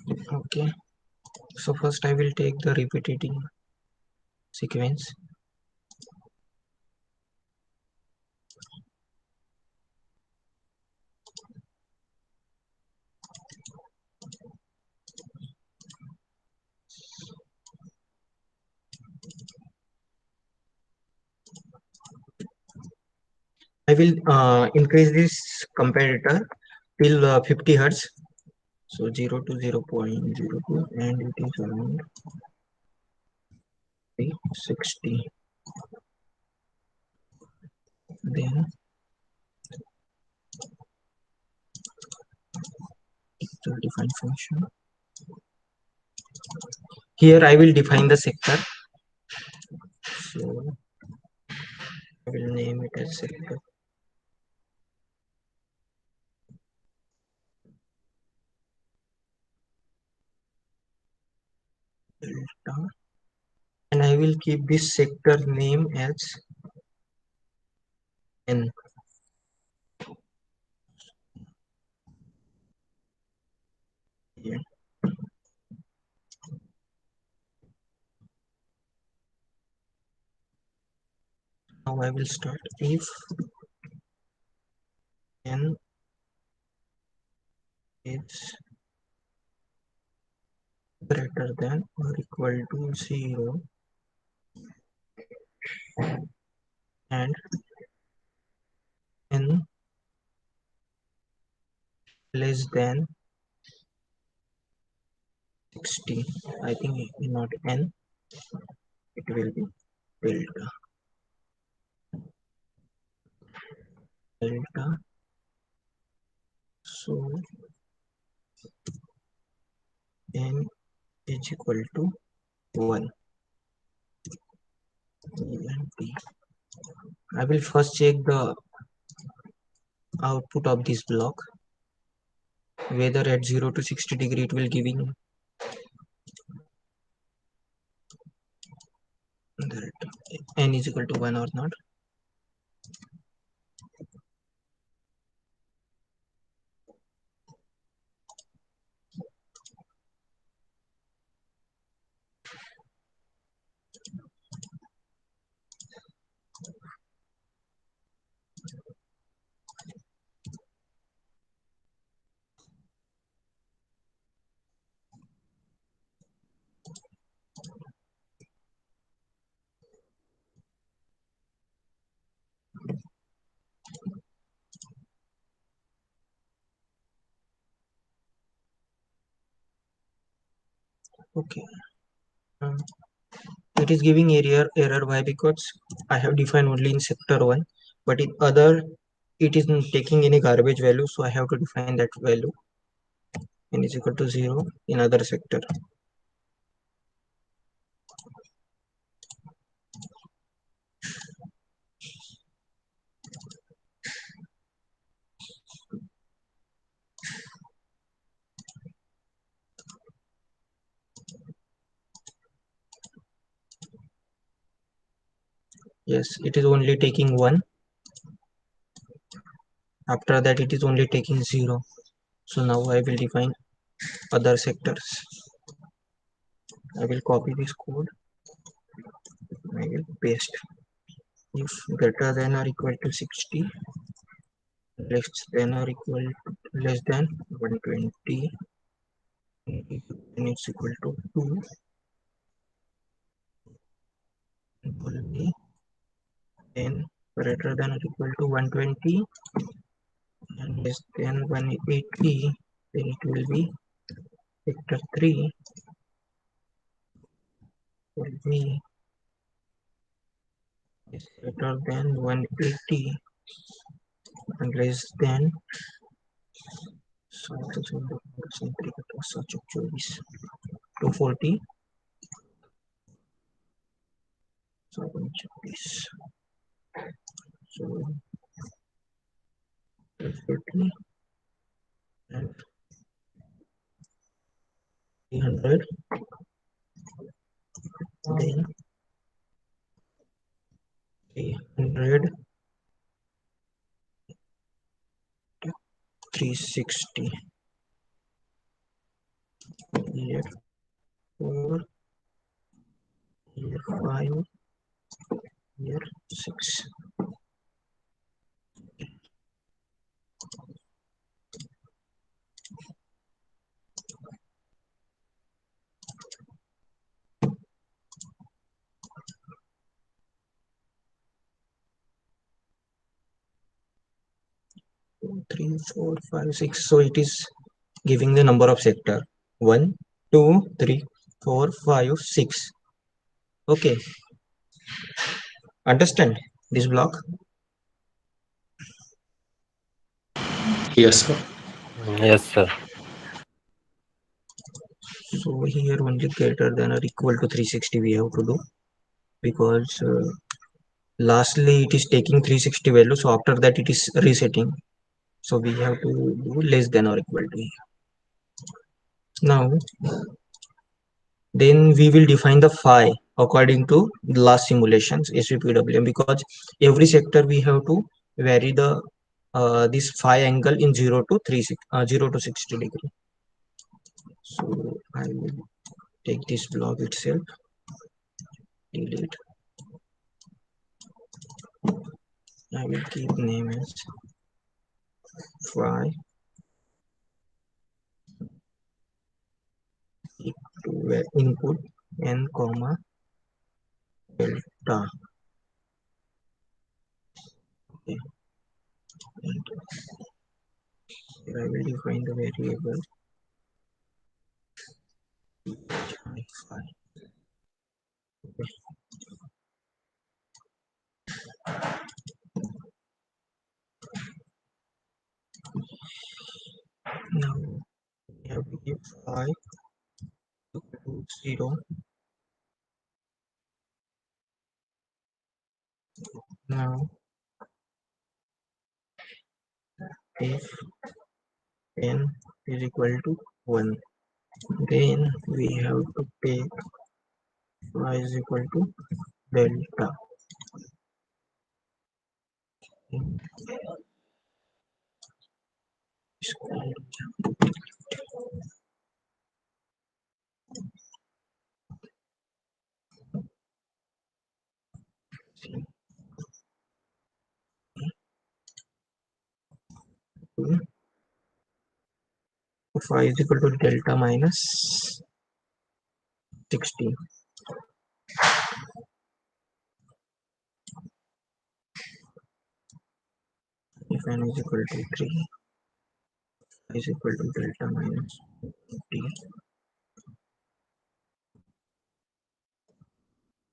Okay, so first I will take the repeating sequence. I will increase this comparator till 50 hertz. So 0 to 0.02 and it is around 360. Then to define function. Here I will define the sector. So I will name it as sector delta, and I will keep this sector name as N. Yeah. Now I will start if N is greater than or equal to 0 and N less than 60. I think not N, it will be delta. Delta. So N is equal to 1. I will first check the output of this block, whether at 0 to 60 degree it will giving that N is equal to 1 or not. Okay. Um, it is giving error. Why? Because I have defined only in sector 1, but in other it is not taking any garbage value, so I have to define that value. N is equal to 0 in other sector. Yes, it is only taking 1. After that it is only taking 0. So now I will define other sectors. I will copy this code. I will paste. If greater than or equal to 60, less than or equal to less than 120, and it's equal to 2, it will be 10 greater than or equal to 120 and less than 180, then it will be vector 3 will be greater than 180 and less than 240. So definitely and 300, then 300, 360. here 4, here 5, here 6. 3, 4, 5, 6. So it is giving the number of sector 1, 2, 3, 4, 5, 6. Okay, understand this block? Yes, sir. Yes, sir. So here only greater than or equal to 360 we have to do, because lastly it is taking 360 value, so after that it is resetting, so we have to do less than or equal to. Now then we will define the phi according to the last simulations SVPWM, because every sector we have to vary the this phi angle in 0 to 60 degree. So I will take this block itself, delete. I will keep name as phi to input n comma delta. Okay. And here I will define the variable phi. Okay. Now we have to give phi equal to 0. Now if n is equal to 1, then we have to take y is equal to delta. Phi is equal to delta minus 16. If n is equal to 3, is equal to delta minus 50.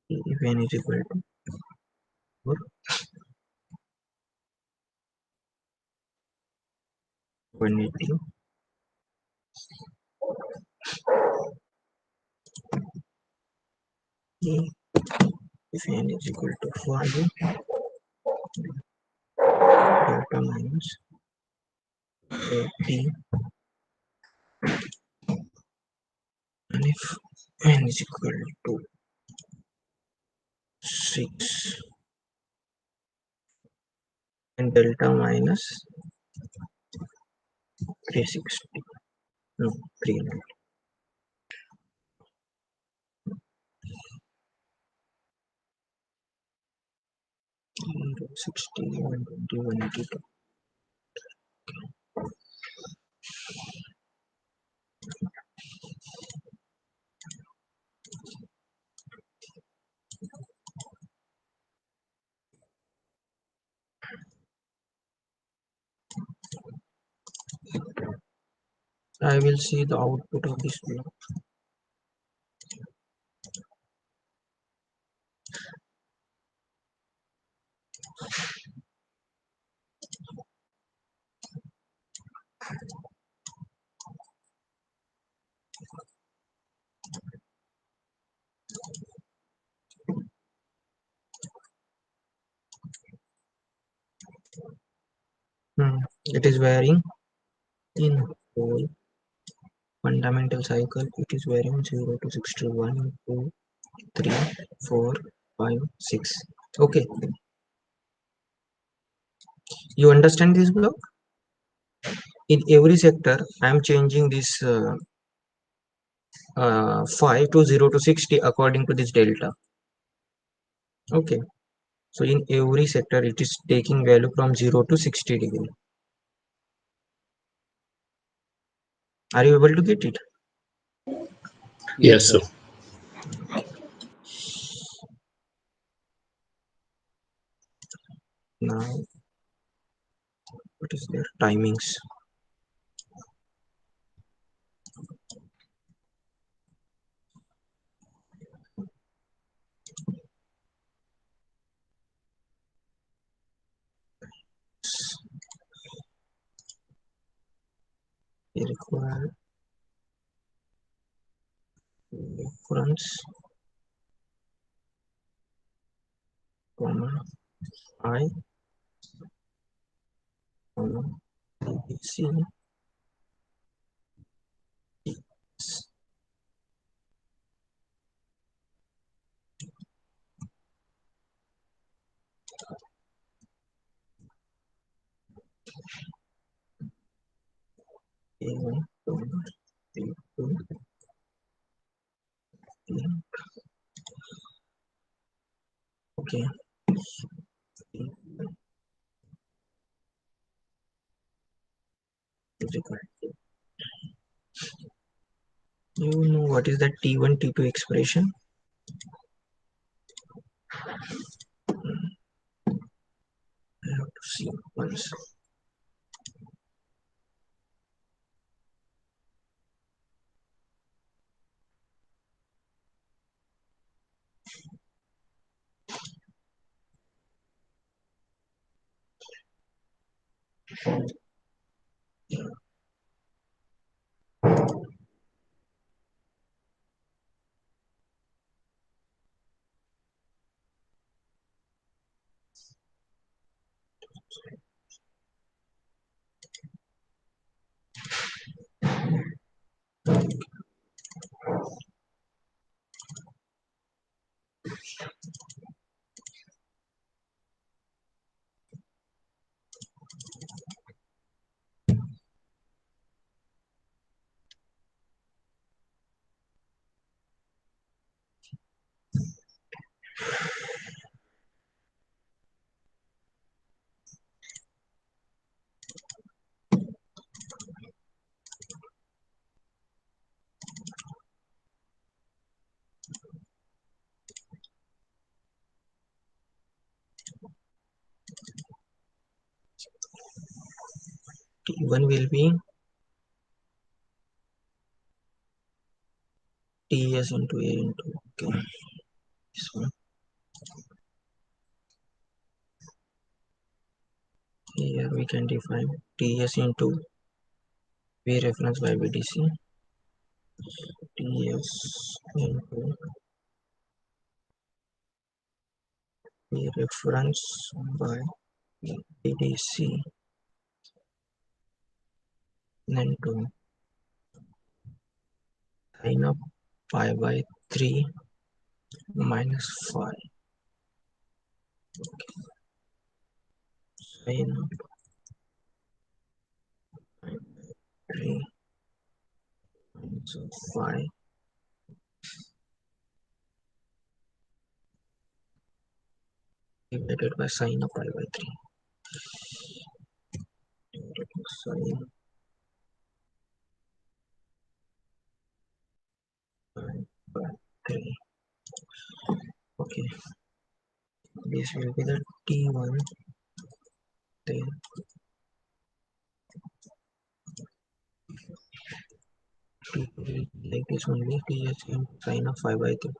If n is equal to 4, 180. If n is equal to 5, delta minus 80. And if n is equal to 6, and delta minus 360. No, 300. 60, 120, 182. I will see the output of this block. It is varying in whole fundamental cycle. It is varying 0 to 61, 2, 3, 4, 5, 6. Okay, you understand this block? In every sector I am changing this 5 to 0 to 60 according to this delta. Okay, so in every sector it is taking value from 0 to 60 degree. Are you able to get it? Yes, sir. Now what is their timings? We require reference, comma I, comma C, A1, comma A2, okay. You know what is that T1 T2 expression? I have to see once. T1 will be Ts into A into, okay, this one. Here we can define Ts into V reference by VDC, Ts into V reference by VDC, then to sin of pi by 3 minus 5, sin of pi by 3 minus 5 divided by sin of pi by 3 divided by sin pi by 3. Okay, this will be the T1, then T2 will be like this only, Ts into sin of 5 by 3,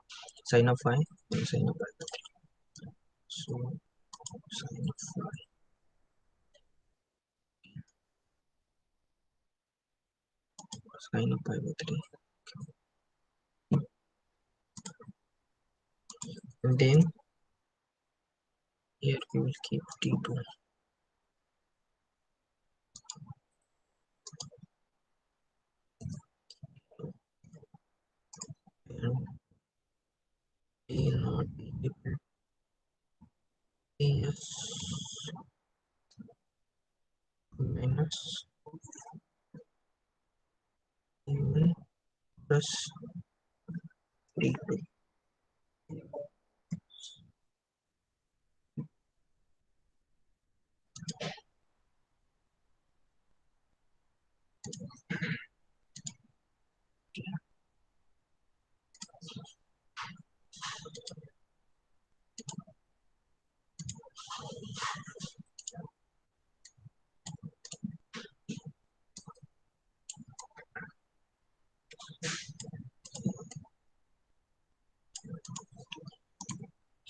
sin of 5 and sin of pi by 3. So sin of 5, sin of pi by 3. And then here we will keep T2 and T not equal to Ts minus T1 plus T2.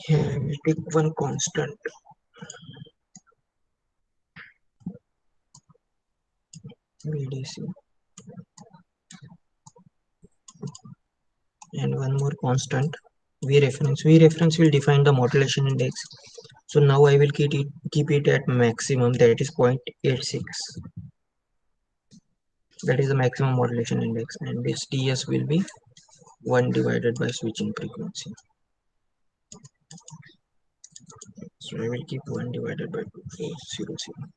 Here I will take one constant VDC and one more constant V reference. V reference will define the modulation index. So now I will keep it at maximum, that is 0.86. That is the maximum modulation index, and this TS will be 1 divided by switching frequency. So I will keep 1 divided by 2400.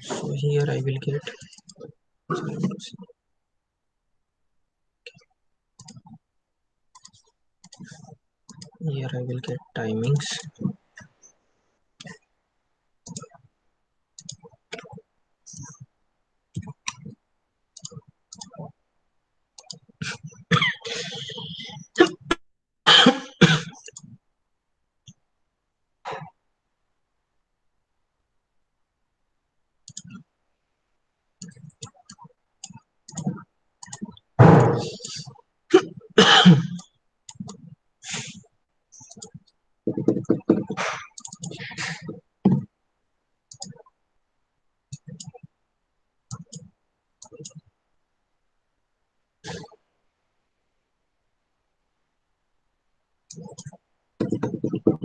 So here I will get, here I will get timings.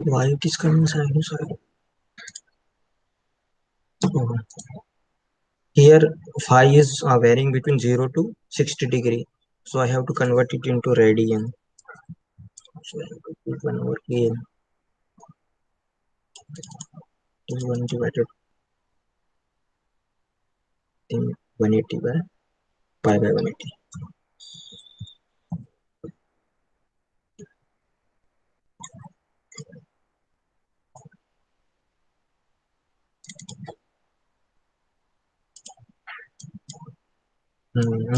Why it is coming sinusoid? Oh. Here phi is varying between 0 to 60 degree. So I have to convert it into radian. So I have to put 1 over gain is 1 divided in 180 by pi by 180.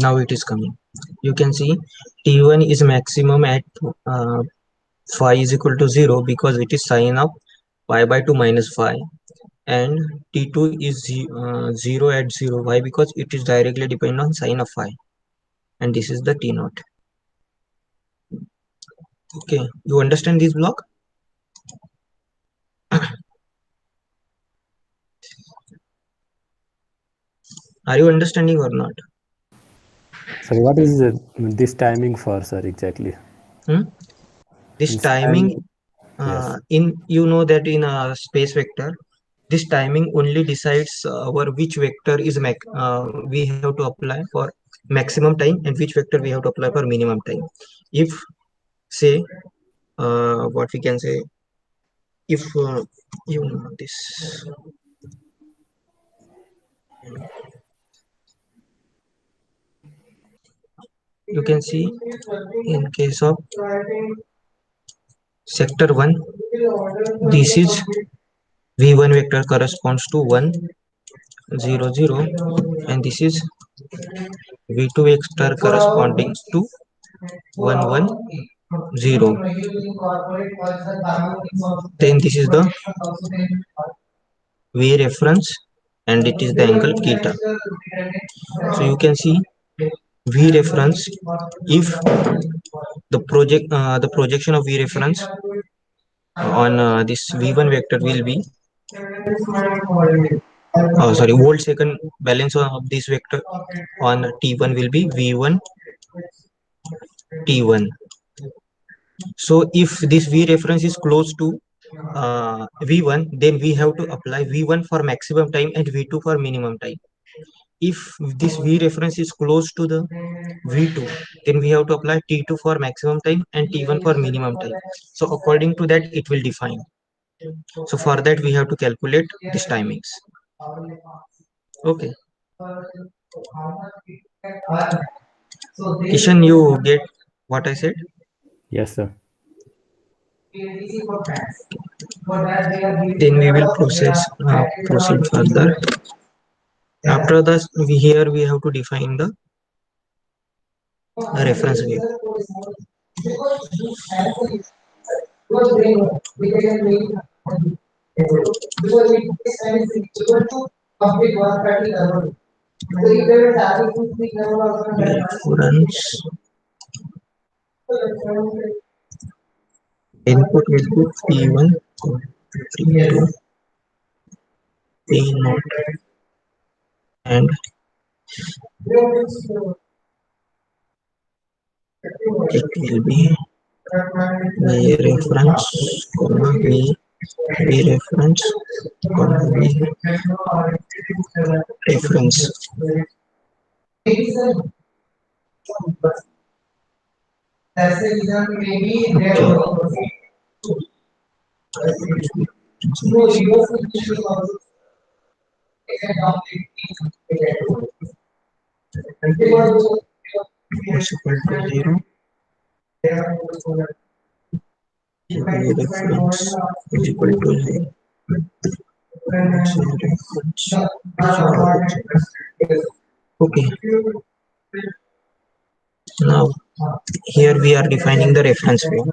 Now it is coming. You can see T1 is maximum at phi is equal to 0 because it is sine of pi by 2 minus phi, and T2 is 0 at 0. Why? Because it is directly dependent on sine of phi, and this is the T naught. Okay, you understand this block? Are you understanding or not? Sorry, what is this timing for, sir, exactly? This Means timing, yes. in you know that in a space vector, this timing only decides our which vector is we have to apply for maximum time and which vector we have to apply for minimum time. If say what we can say, if you know this, you can see in case of sector 1, this is v1 vector corresponds to 1 0 0, and this is v2 vector corresponding to 1 1 0. Then this is the v reference, and it is the angle theta. So you can see v reference, if the projection of v reference on this v1 vector will be, sorry, volt second balance of this vector on t1 will be v1 t1. So if this v reference is close to v1, then we have to apply v1 for maximum time and v2 for minimum time. If this v reference is close to the v2, then we have to apply t2 for maximum time and t1 for minimum time. So according to that it will define. So for that we have to calculate these timings. Okay, Kishan, you get what I said? Yes, sir. Then we will proceed further. After this, here we have to define the reference wave. Reference input will be P1, P2, P0, and it will be V reference, comma V reference, comma V reference. Okay. Is equal to 0. V reference is equal to 0. Okay, now here we are defining the reference wave.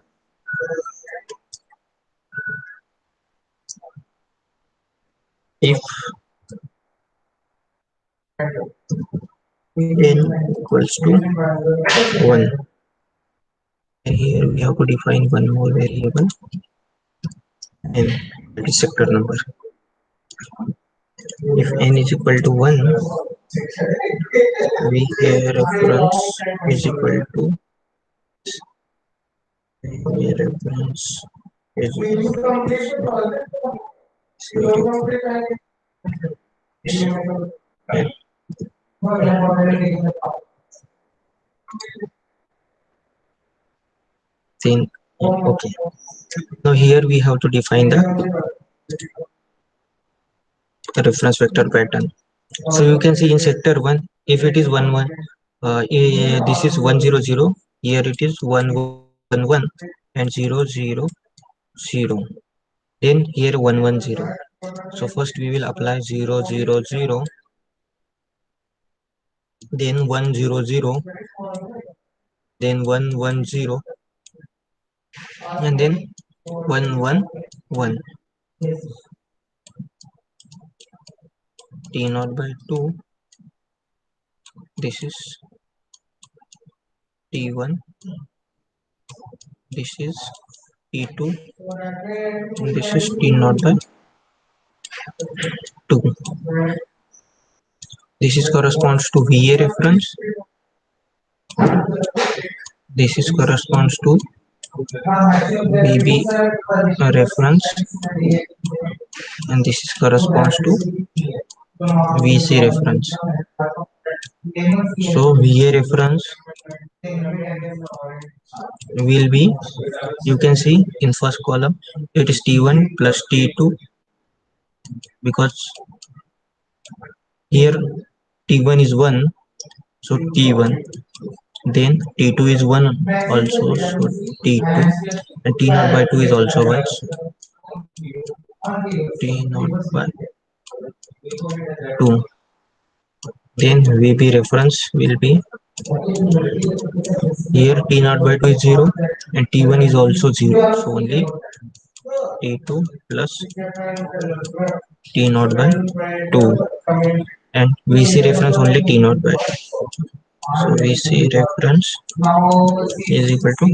If n equals to 1, here we have to define one more variable, and that is sector number. If n is equal to 1, V reference is equal to V reference is equal to then okay. Now here we have to define the reference vector pattern. So you can see in sector 1, if it is 1 1, this is 1 0 0, here it is 1 1 1 and 0 0 0, then here 1 1 0. So first we will apply 0 0 0, then 1 0 0, then 1 1 0, and then 1 1 1. T naught by 2, this is T1, this is T2, and this is T naught by 2. This is corresponds to VA reference, this is corresponds to VB reference, and this is corresponds to VC reference. So VA reference will be, you can see in first column it is T1 plus T2, because here T1 is 1, so T1, then T2 is 1 also, so T2, and T naught by 2 is also 1, so T naught by 2. Then VB reference will be, here T naught by 2 is 0 and T1 is also 0, so only T2 plus T naught by 2, and VC reference only T naught by 2. So VC reference is equal to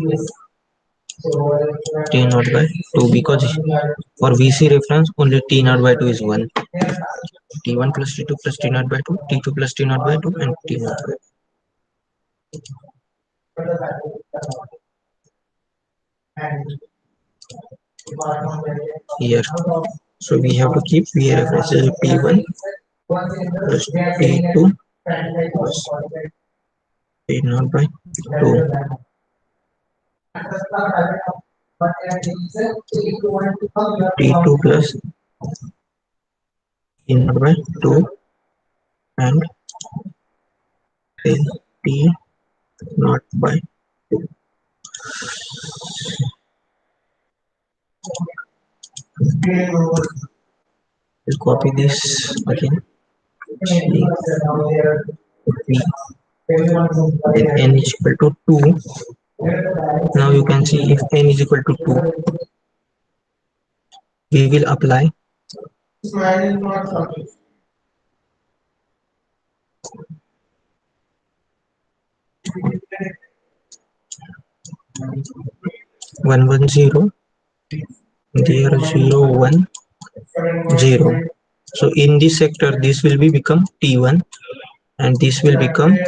T naught by 2, because for VC reference only T naught by 2 is 1. T1 plus T2 plus T naught by 2, T2 plus T naught by 2, and T naught by 2. Here, so we have to keep VA reference as P1 plus T2 plus T naught by 2. T2 plus T naught by 2 and T naught by 2. We'll copy this again. G, P, then n is equal to 2. Now you can see if n is equal to 2, we will apply one one zero, there 0 1 0. So in this sector this will be become T1 and this will become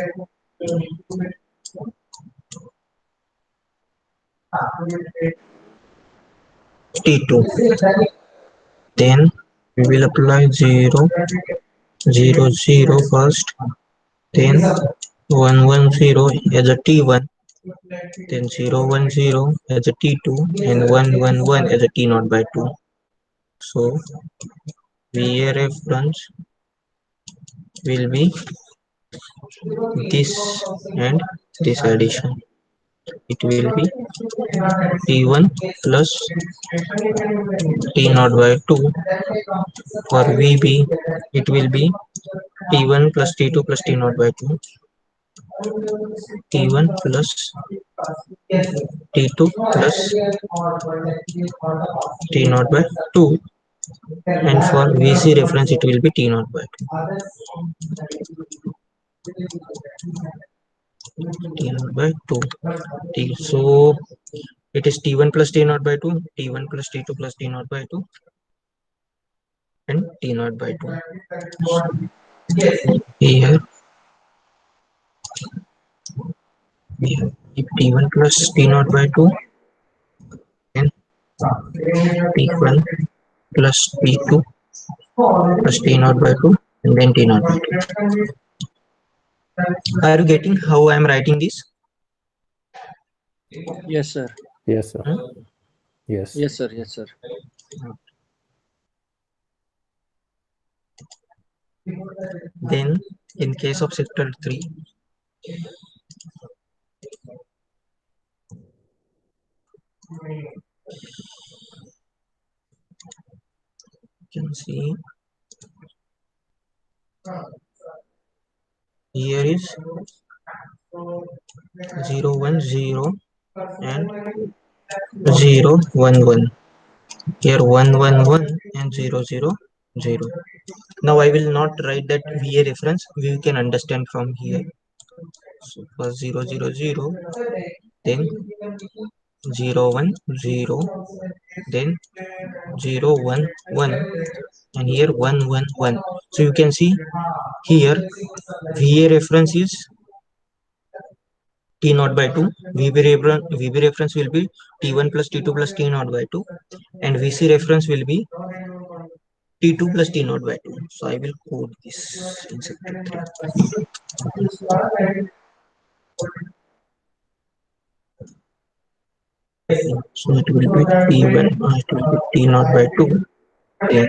T2. Then we will apply 0 0 0 first, then 1 1 0 as a T1, then 0 1 0 as a T2 and 1 1 1 as a T naught by 2. So VA reference will be this and this addition. It will be T1 plus T naught by 2. For VB, it will be T1 plus T2 plus T naught by 2. T1 plus T2 plus T naught by 2. And for VC reference, it will be T naught by 2. T naught by 2. So it is T1 plus T naught by 2, T1 plus T2 plus T naught by 2, and T naught by 2. Here we have T1 plus T naught by 2 and T1 plus T2 plus T naught by 2 and then T naught by 2. Are you getting how I am writing this? Yes, sir. Yes, sir. Hmm? Yes. Yes, sir. Yes, sir. Then in case of sector 3, you can see here is 0 1 0 and 0 1 1. Here 1 1 1 and 0 0 0. Now I will not write that VA reference, we can understand from here. So first 0 0 0, then 0 1 0, then 0 1 1, and here 1 1 1. So you can see here VA reference is T naught by 2, VB reference will be T1 plus T2 plus T naught by 2, and VC reference will be T2 plus T naught by 2. So I will code this in sector 3. So it will be T1, it will be T naught by 2, then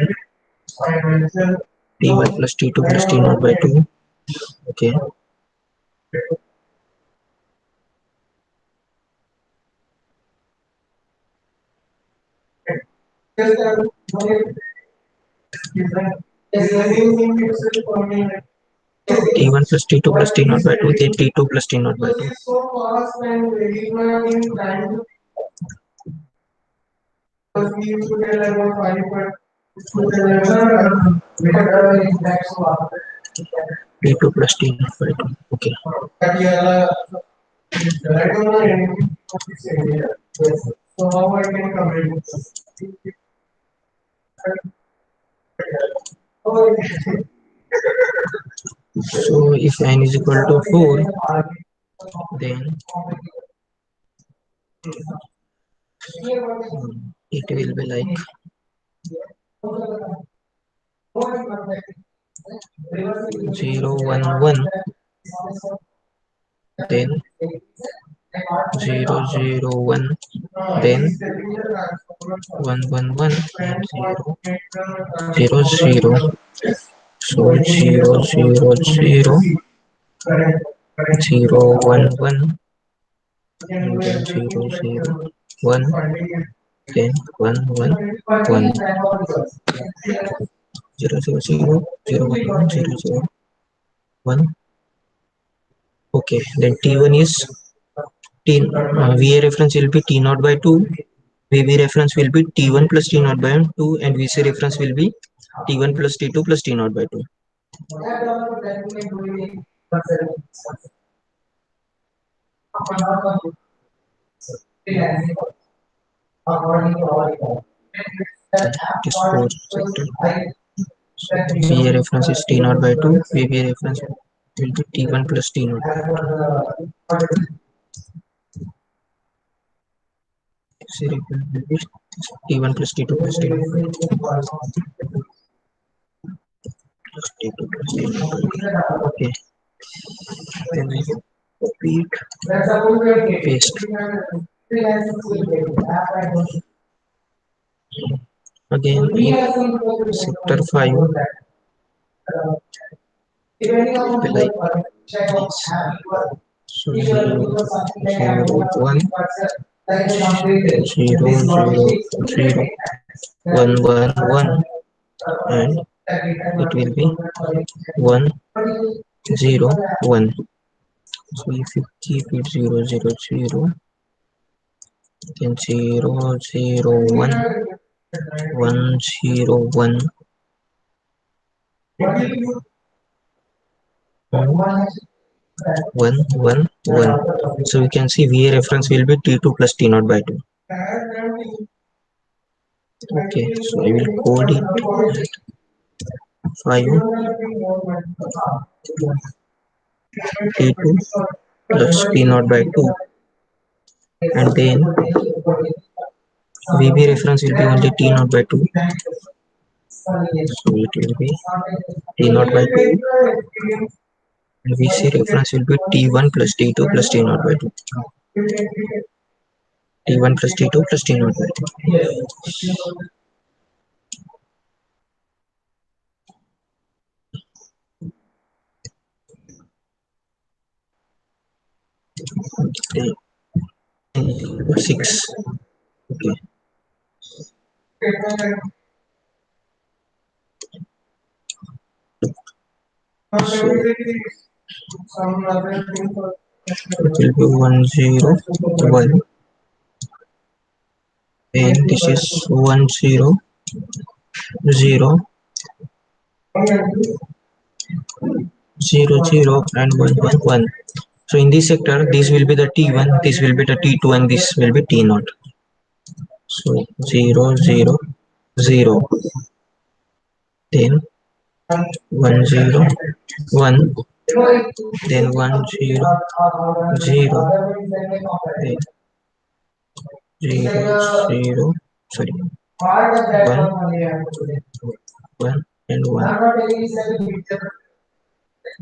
T1 plus T2 plus T naught by 2. Okay. T1 plus T2 plus T naught by 2, then T2 plus T naught by 2. T2 plus T naught by 2. Okay. So if n is equal to 4, then it will be like 0 1 1, then 0 0 1, then 1 1 1 and 0 0 0. So 0 0 0 0 1 1 and then 0 0 1, then 1 1 1 0 0 0 0 1 1 0 0 1. Okay, then T1 is T, VA reference will be T naught by 2, VB reference will be T1 plus T naught by 2, and VC reference will be T1 plus T2 plus T naught by 2. It is 4 sector. So VA reference is T naught by 2, VB reference will be T1 plus T naught by 2. VC reference will be T1 plus T2 plus T naught by 2. T2 plus T naught by 2. Okay, then I will copy it, paste. Again in sector 5 be like this. So 0 0 1 0 0 0 1 1 1 and it will be 1 0 1. So if you keep it 0 0 0, then 0 0 1 1 0 1 1 1 1. So we can see VA reference will be T2 plus T naught by 2. Okay, so I will code it at 5 T2 plus T naught by 2, and then VB reference will be only T naught by 2, so it will be T naught by 2, and VC reference will be T1 plus T2 plus T naught by 2. T1 plus T2 plus T naught by 2. Okay. 6. Okay. So it will be 1 0 1, and this is 1 0 0 0 0 and 1 1 1. So in this sector, this will be the T1, this will be the T2, and this will be T naught. So 0 0 0, then 1 0 1, then 1 0 0, then 0 0, sorry, 1 1 and 1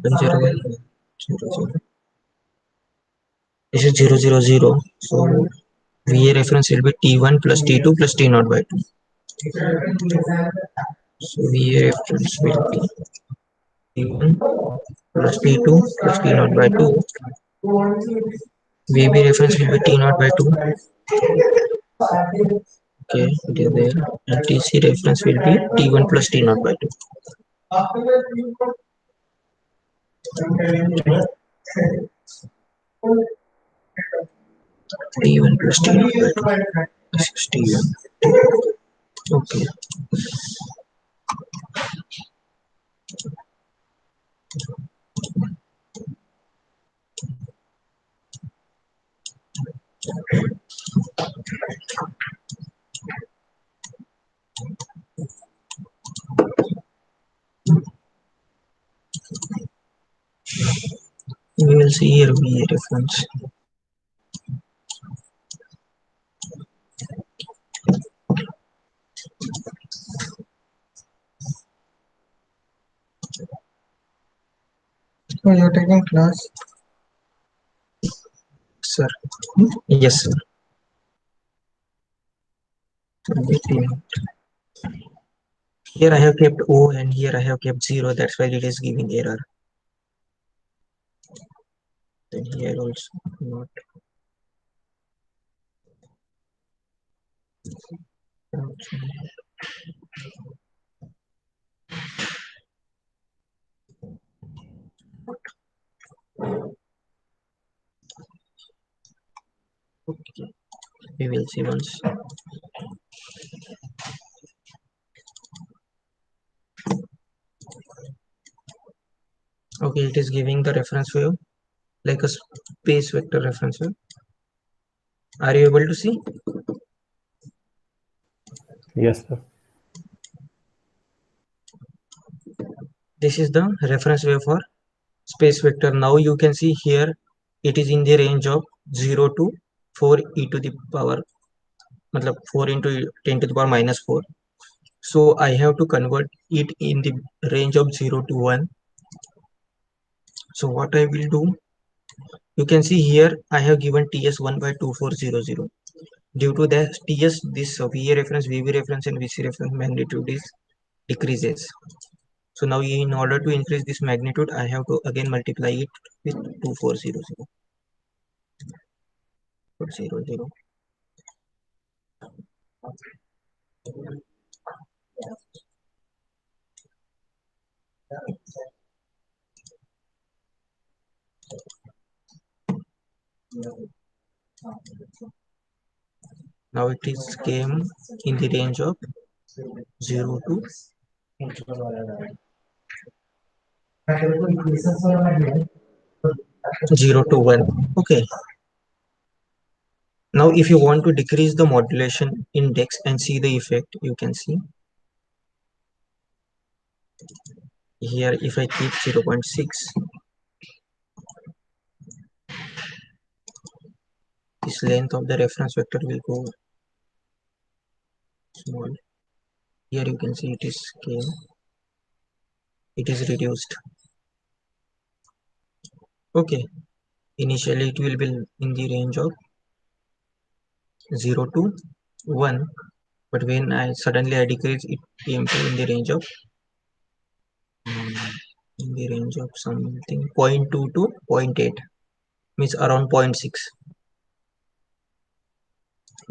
1 0 1 0 0. This is 0 0 0. So VA reference will be T1 plus T2 plus T naught by 2. So VA reference will be T1 plus T2 plus T naught by 2. VB reference will be T naught by 2. Okay, it is there. And TC reference will be T1 plus T naught by 2. T1 plus T naught by 2. This is T1. Okay. We will see here VA reference. So you're taking class. sir. Yes, sir. Here I have kept O and here I have kept 0. That's why it is giving error. Then here also not. Okay, we will see once. Okay, it is giving the reference wave like a space vector reference wave. Are you able to see? Yes, sir. This is the reference wave for space vector. Now you can see here it is in the range of 0 to 4 e to the power, matlab 4 into 10 to the power minus 4. So I have to convert it in the range of 0 to 1. So what I will do, you can see here I have given TS 1 by 2400. Due to the TS, this VA reference, VB reference and VC reference magnitude is decreases. So now in order to increase this magnitude, I have to again multiply it with 2400. Now it is came in the range of 0 to 0 to 1. Okay. Now if you want to decrease the modulation index and see the effect, you can see here if I keep 0.6, this length of the reference vector will go small. Here you can see it is came, it is reduced. Okay, initially it will be in the range of 0 to 1, but when I suddenly I decrease, it came to in the range of something 0.2 to 0.8, means around 0.6.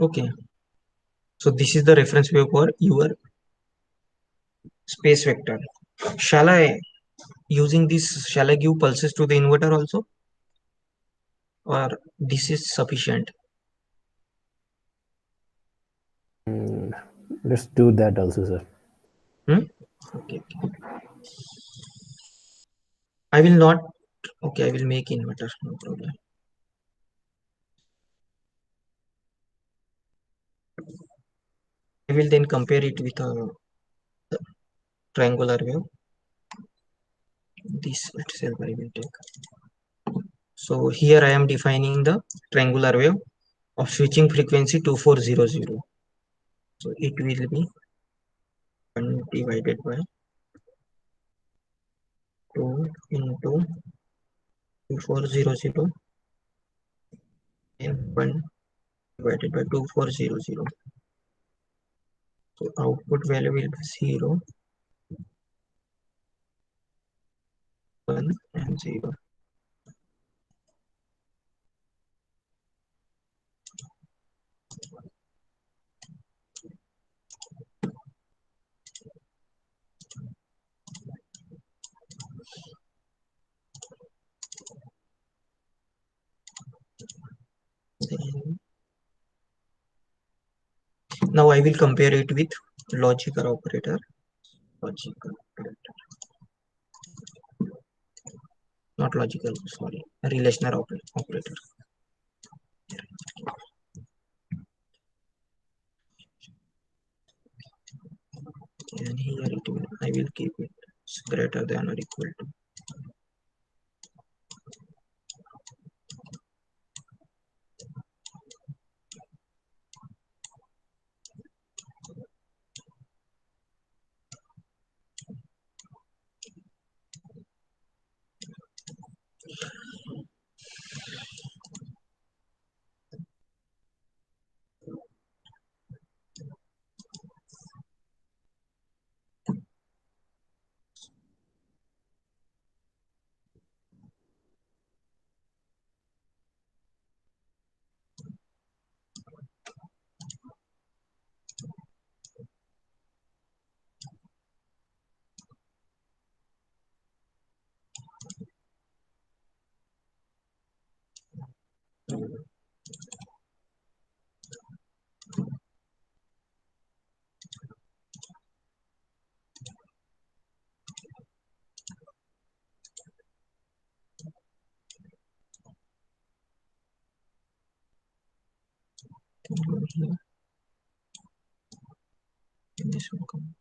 Okay, so this is the reference wave for your space vector. Shall I using this, shall I give pulses to the inverter also, or this is sufficient? Let's do that also, sir. Hmm? Okay, I will not. Okay, I will make inverter, no problem. I will then compare it with a triangular wave. This itself I will take. So here I am defining the triangular wave of switching frequency 2400. So it will be 1 divided by 2 into 2400 and 1 divided by 2400. So output value will be 0, 1 and 0. Then now I will compare it with logical operator. Logical operator. Not logical, sorry. Relational operator. And here it will, I will keep it greater than or equal to. Go here. And this will come.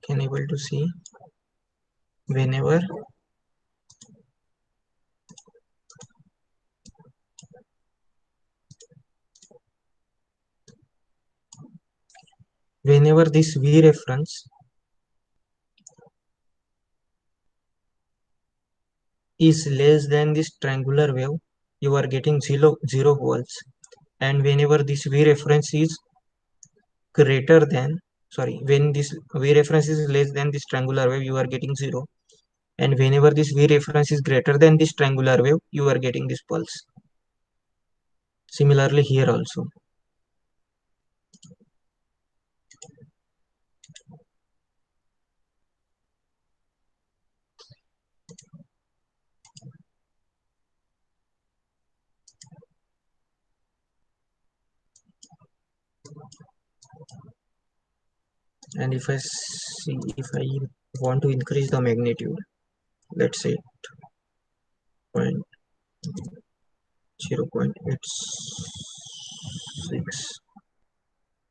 Can able to see whenever this V reference is less than this triangular wave, you are getting zero volts, and whenever this V reference is greater than, sorry, when this V reference is less than this triangular wave, you are getting zero, and whenever this V reference is greater than this triangular wave, you are getting this pulse. Similarly here also. And if I see, if I want to increase the magnitude, let's say point 0.86,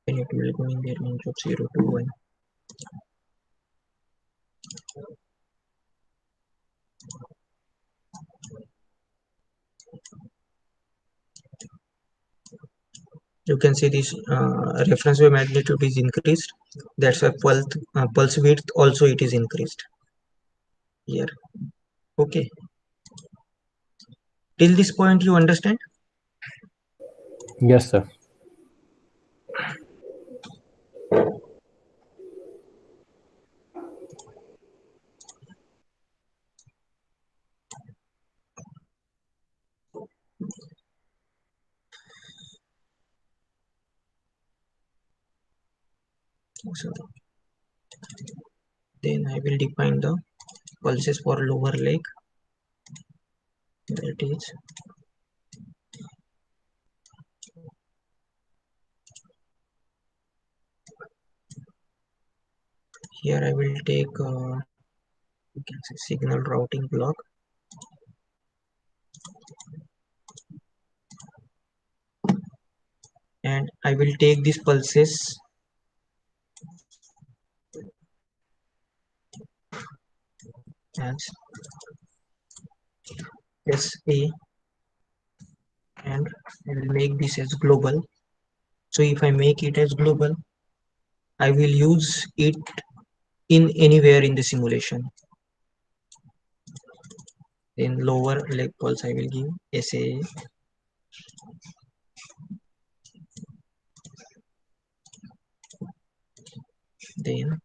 then it will go in the range of 0 to 1. You can see this reference wave magnitude is increased. That's why pulse width also it is increased here. Okay, till this point you understand? Yes, sir. So then I will define the pulses for lower leg. That is, here I will take you can say signal routing block, and I will take these pulses as SA, and I will make this as global. So if I make it as global, I will use it in anywhere in the simulation. Then lower leg pulse I will give SA, then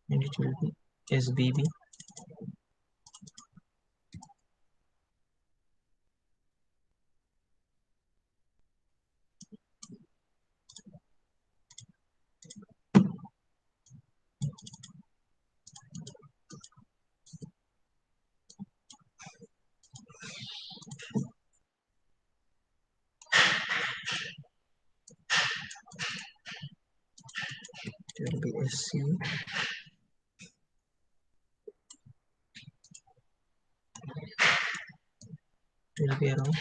and it will be SBB. It will be SC, copy around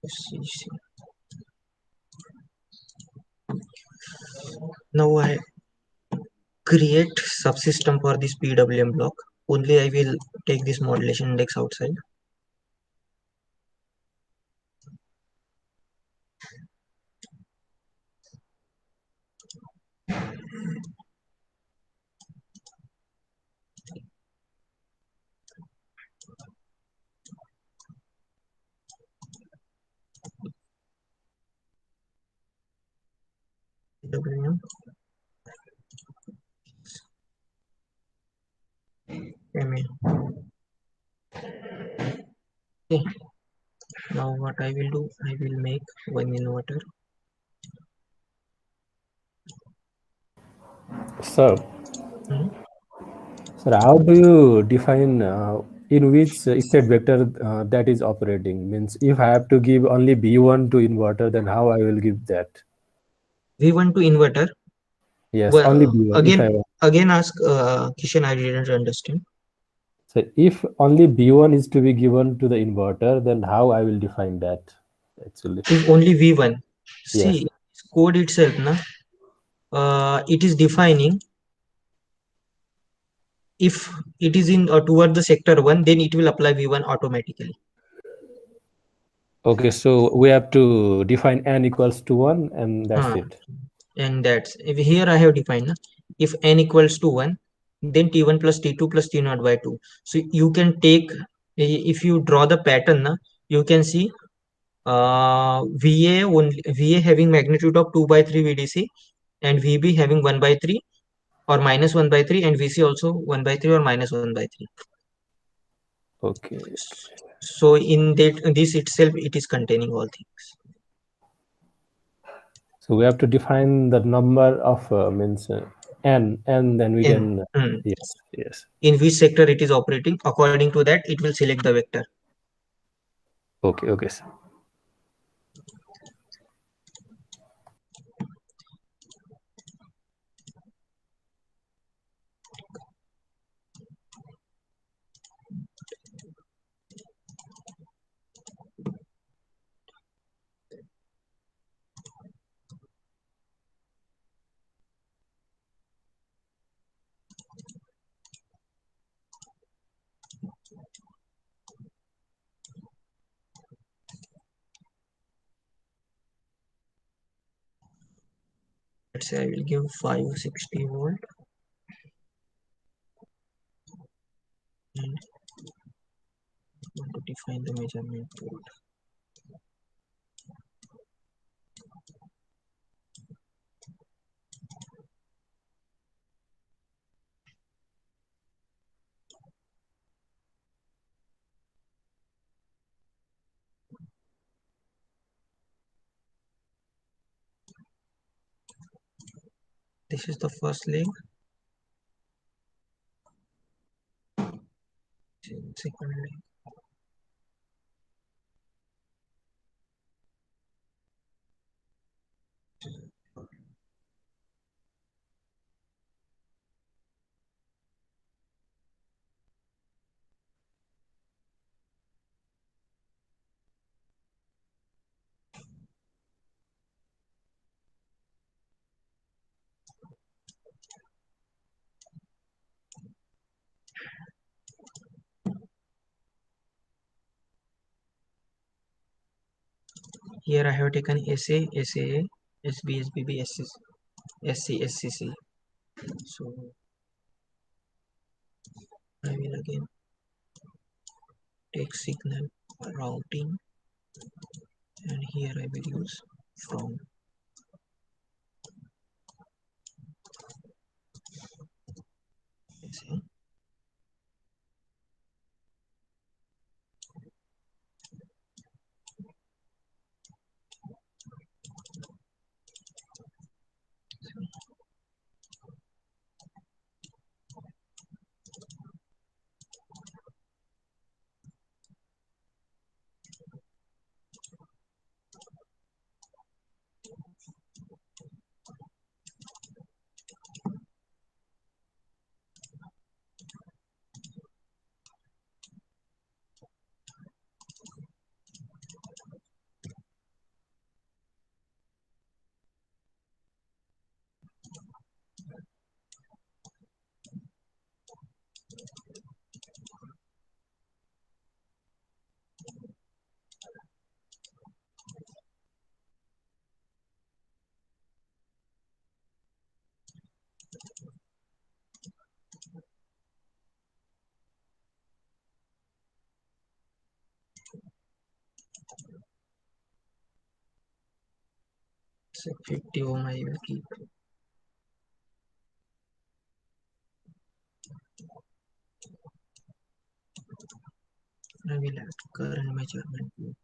SCC. Now I create subsystem for this PWM block. Only I will take this modulation index outside. PWM MA. Okay. Now what I will do, I will make one inverter. So, Hmm. sir, how do you define in which state vector that is operating? Means if I have to give only B1 to inverter, then how I will give that? V1 to inverter. Yes, only Well, B1 if again, I want. again ask Kishan. I didn't understand. So if only B1 is to be given to the inverter, then how I will define that actually? If only V1. Yes. See, code itself, na, it is defining if it is in toward the sector 1, then it will apply V1 automatically. Okay, so we have to define n equals to 1 and that's Uh, it. and that's if here I have defined na, if n equals to 1, then T1 plus T2 plus T 0 by 2. So you can take, if you draw the pattern, na, you can see VA having magnitude of 2 by 3 VDC and VB having 1 by 3 or minus 1 by 3 and VC also 1 by 3 or minus 1 by 3. Okay. So in this itself, it is containing all things. So we have to define the number of means n, and then we In can, yes, yes. in which sector it is operating, according to that, it will select the vector. Okay, okay, sir. Let's say I will give 560 volt and want to define the measurement port. This is the first leg. Second leg. Here I have taken SA, SAA, SB, SBB, SC, SCC. So I will again take signal routing, and here I will use from. SA. So 50 ohm I will keep. I will add current measurement block.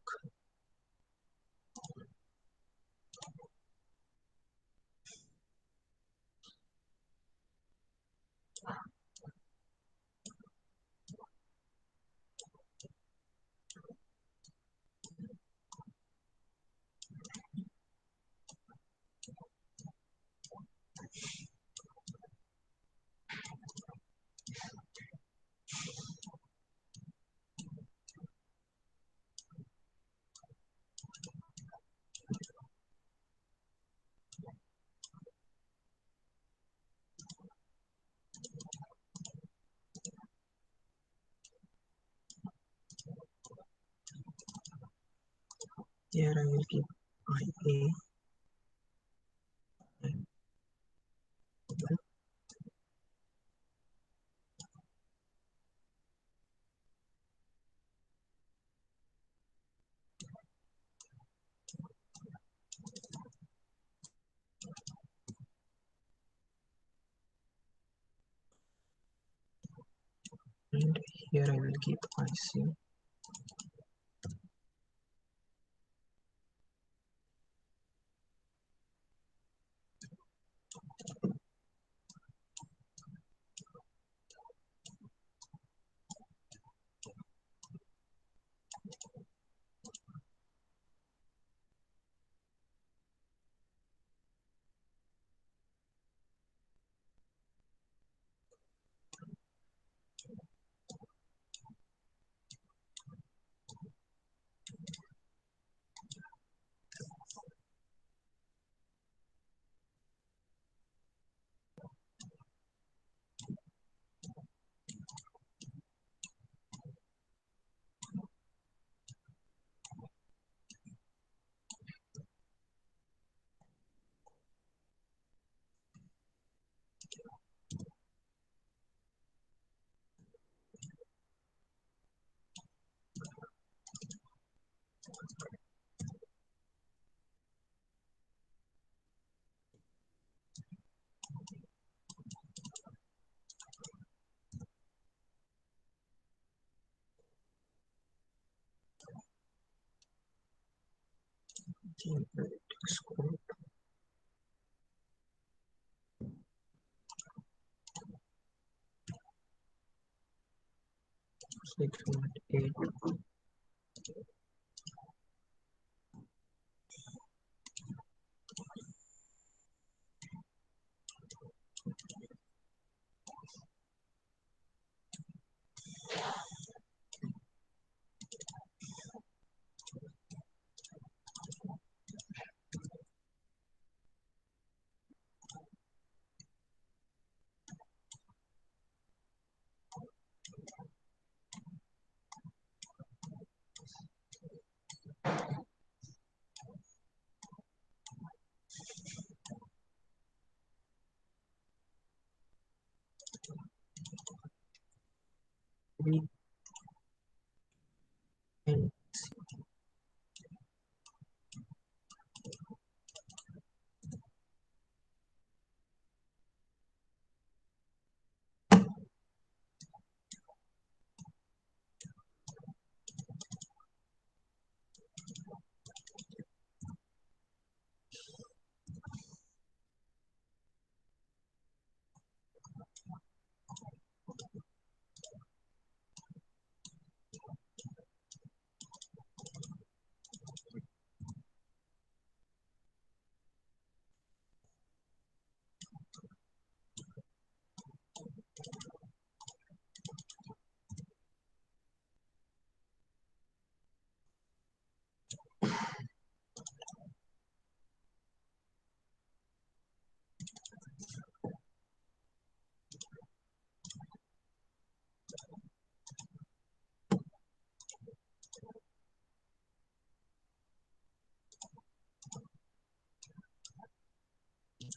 Here I will keep IA and here I will keep IC. The analytics code 6.8. We and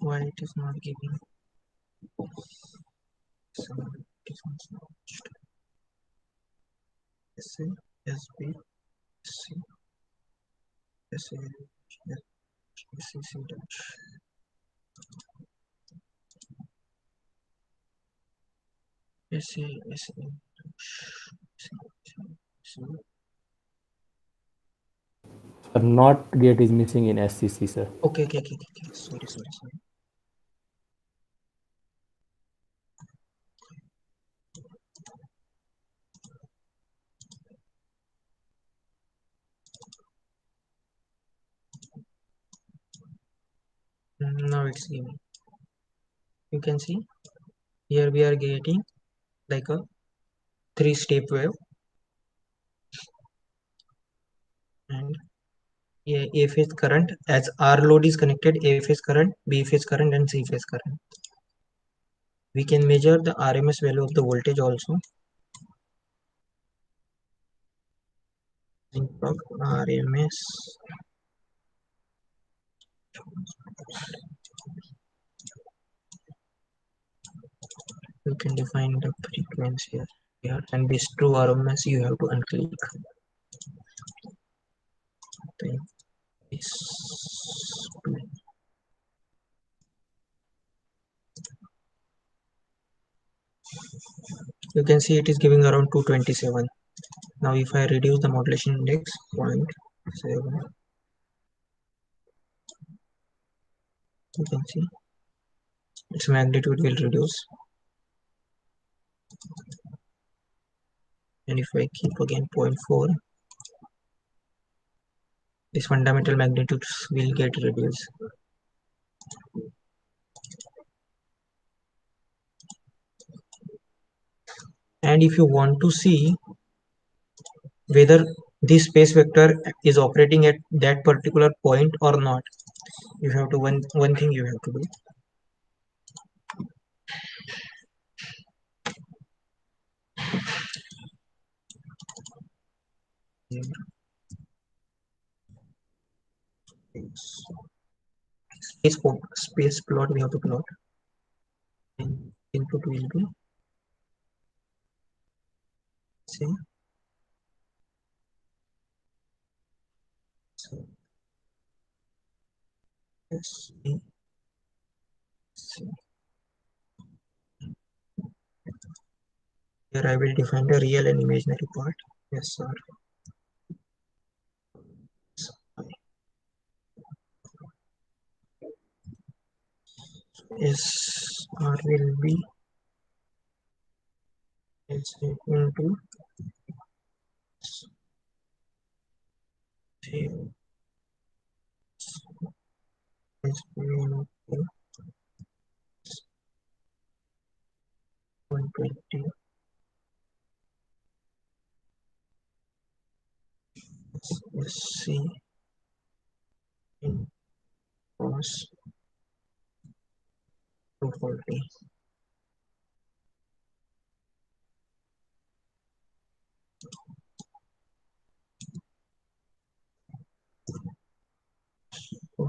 why it is not giving some it is not SA, SB, SC, SA, SCC dash SCC Sir, not gate is missing in SCC, sir. okay. Sorry. Now it's giving. You can see here we are getting like a three-step wave, and A phase current, as R load is connected, A phase current, B phase current, and C phase current. We can measure the RMS value of the voltage also. Of RMS, you can define the frequency here, and this true RMS you have to unclick. Then this you can see it is giving around 227. Now if I reduce the modulation index 0.7, you can see its magnitude will reduce, and if I keep again 0.4, this fundamental magnitudes will get reduced. And if you want to see whether this space vector is operating at that particular point or not, you have to one thing you have to do. Space plot we have to plot, and input will be say so yes, here I will define the real and imaginary part. Yes sir. Yes, R will be is equal to SVPWM 120 SC in cos 240. So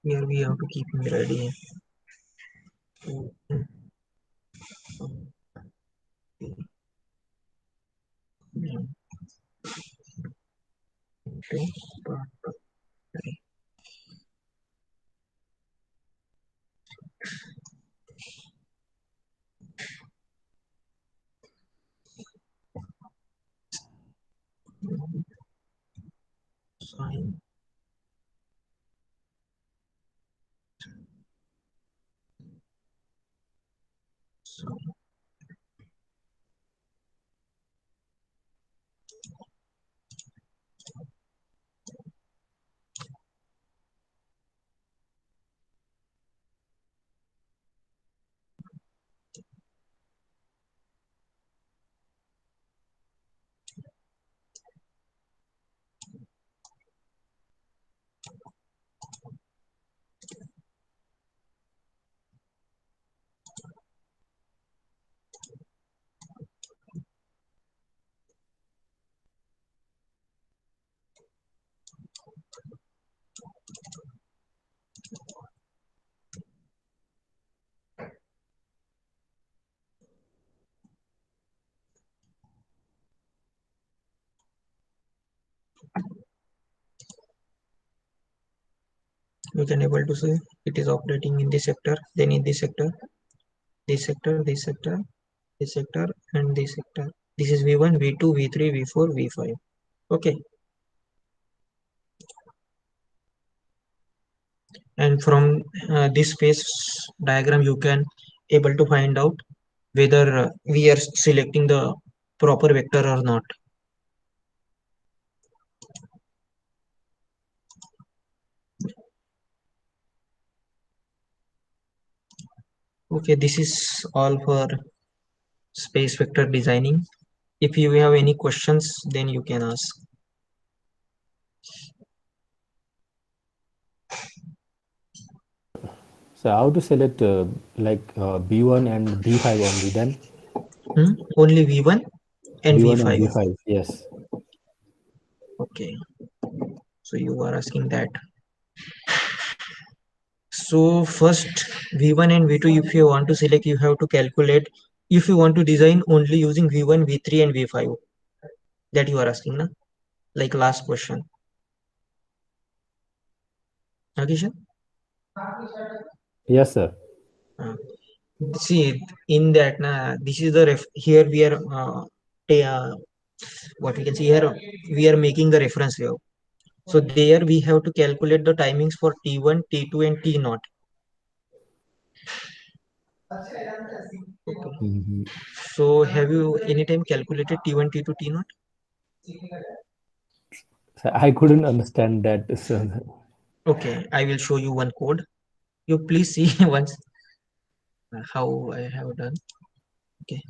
here we have to keep him ready. Sign. So you can able to see it is operating in this sector, then in this sector, this sector, this sector, this sector, and this sector. This is V1, V2, V3, V4, V5. Okay, and from this phase diagram you can able to find out whether we are selecting the proper vector or not. Okay, this is all for space vector designing. If you have any questions, then you can ask. So how to select B1 and B5 only then? Only V1 and B1 and V5. B5, yes. Okay, so you are asking that. So first V1 and V2, if you want to select, you have to calculate. If you want to design only using V1, V3 and V5, that you are asking, na? Like last question. Okay, sir? Yes, sir. Uh, See, in that, this is the here we are, what we can see here, we are making the reference wave. So there we have to calculate the timings for T1, T2, and T naught. Okay. Mhm. So have you anytime calculated T1, T2, T naught? So I couldn't understand that. So, Okay, I will show you one code. You please see once how I have done. Okay.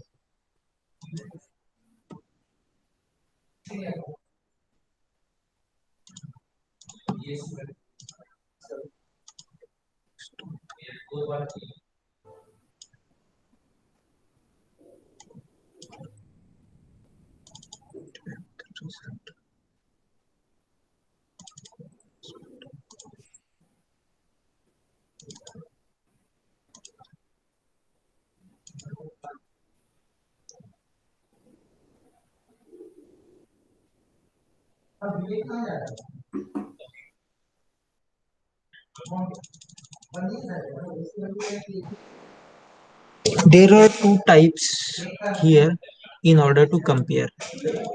There are two types here in order to compare.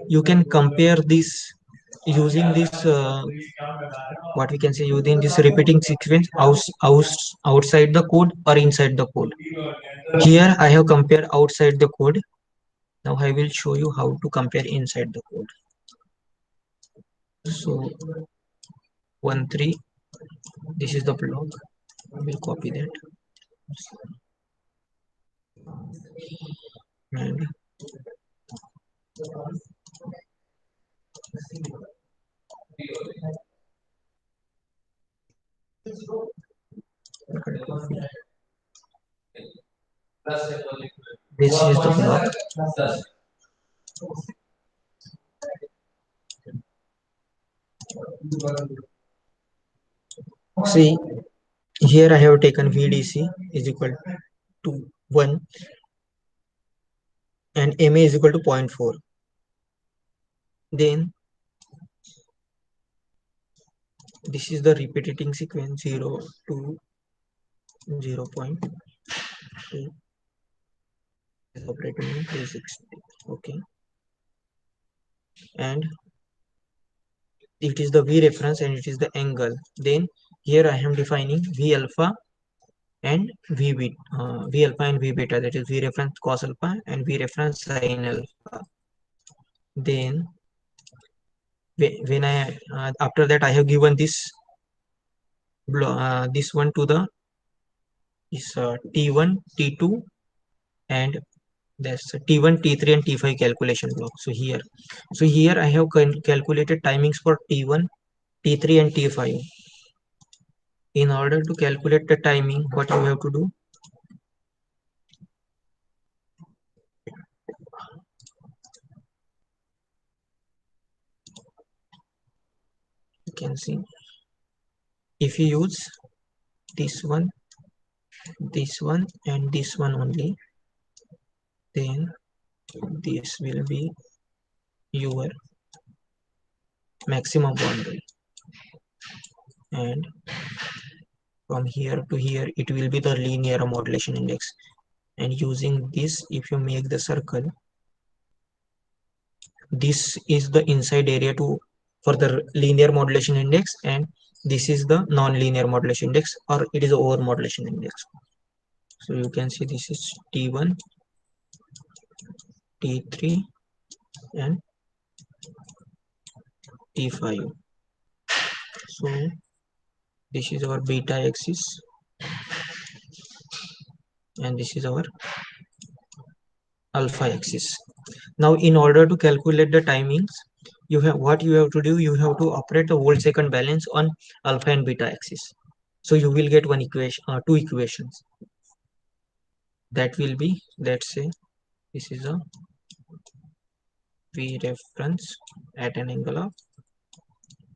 You can compare this using this what we can say using this repeating sequence outside the code or inside the code. Here I have compared outside the code. Now I will show you how to compare inside the code. So 1 3, this is the block. I will copy that and this is the block. See, here I have taken VDC is equal to 1 and MA is equal to 0.4. Then this is the repeating sequence 0 to 0.2 is operating in 360. Okay, and it is the V reference and it is the angle. Then here I am defining V alpha and V alpha and V beta, that is V reference cos alpha and V reference sin alpha. Then when I after that I have given this one to the is T1, T2, and that's T1, T3, and T5 calculation block. So here I have calculated timings for T1, T3, and T5. In order to calculate the timing, what you have to do? You can see if you use this one, and this one only, then this will be your maximum boundary, and from here to here it will be the linear modulation index, and using this, if you make the circle, this is the inside area to for the linear modulation index, and this is the non-linear modulation index, or it is over modulation index. So you can see this is T1, T3 and T5. So this is our beta axis and this is our alpha axis. Now in order to calculate the timings, you have what you have to do, you have to operate the volt second balance on alpha and beta axis. So you will get one equation, two equations. That will be, let's say this is a V reference at an angle of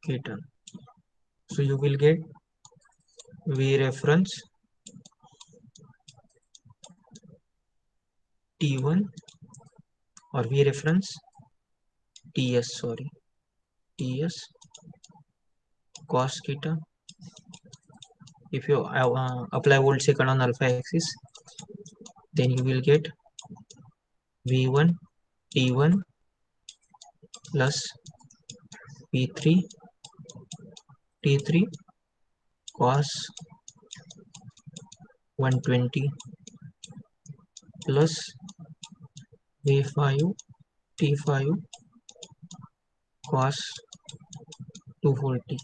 theta. So you will get V reference T1 or V reference TS, sorry, TS cos theta. If you apply volt second on alpha axis, then you will get V1 T1 plus V3 T3 cos 120 plus V5 T5 cos 240.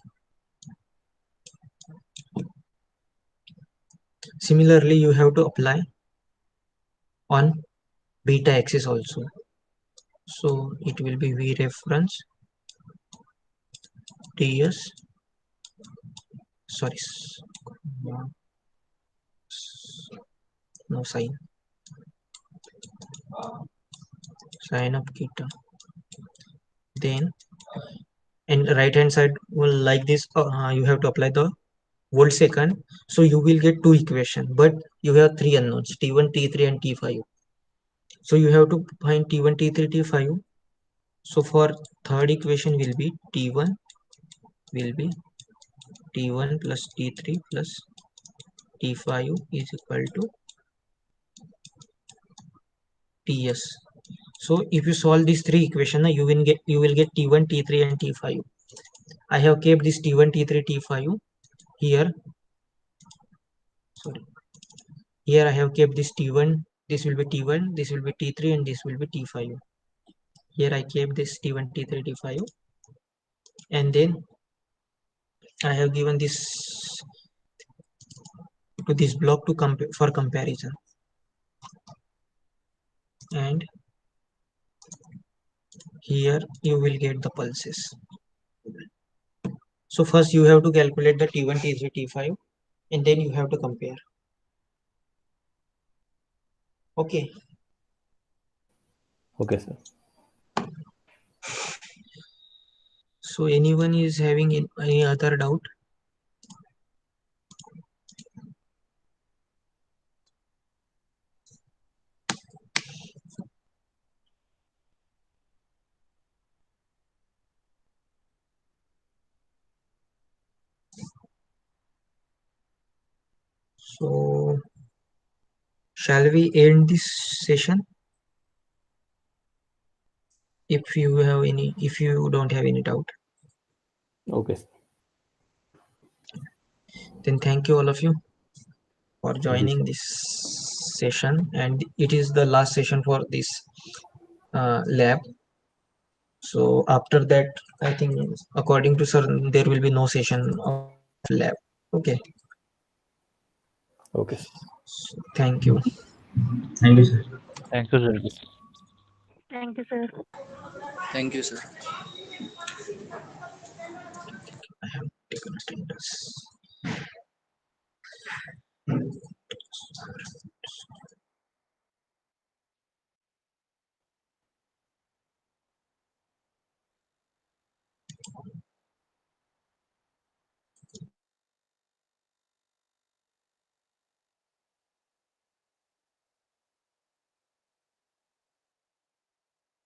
Similarly, you have to apply on beta axis also. So it will be V reference TS, sorry, no sign, sign of theta. Then and right hand side will like this, you have to apply the volt second. So you will get two equation, but you have three unknowns T1, T3 and T5. So you have to find T1, T3, T5. So for third equation will be T1 will be T1 plus T3 plus T5 is equal to TS. So if you solve these three equations, you will get T1, T3 and T5. I have kept this T1, T3, T5 here. Sorry, here I have kept this T1. This will be T1, this will be T3, and this will be T5. Here I kept this T1, T3, T5, and then I have given this to this block to for comparison. And here you will get the pulses. So first you have to calculate the T1, T3, T5, and then you have to compare. Okay. Okay, sir. So anyone is having any other doubt? So shall we end this session? If you have any, if you don't have any doubt, Okay, sir. then thank you all of you for Thank you, joining sir. this session, and it is the last session for this lab. So after that, I think according to sir, there will be no session of lab. Okay. Okay, sir. So, thank you. Thank you, sir. Thank you, sir. Thank you, sir. Thank you, sir. Thank you, sir. I have taken attendance.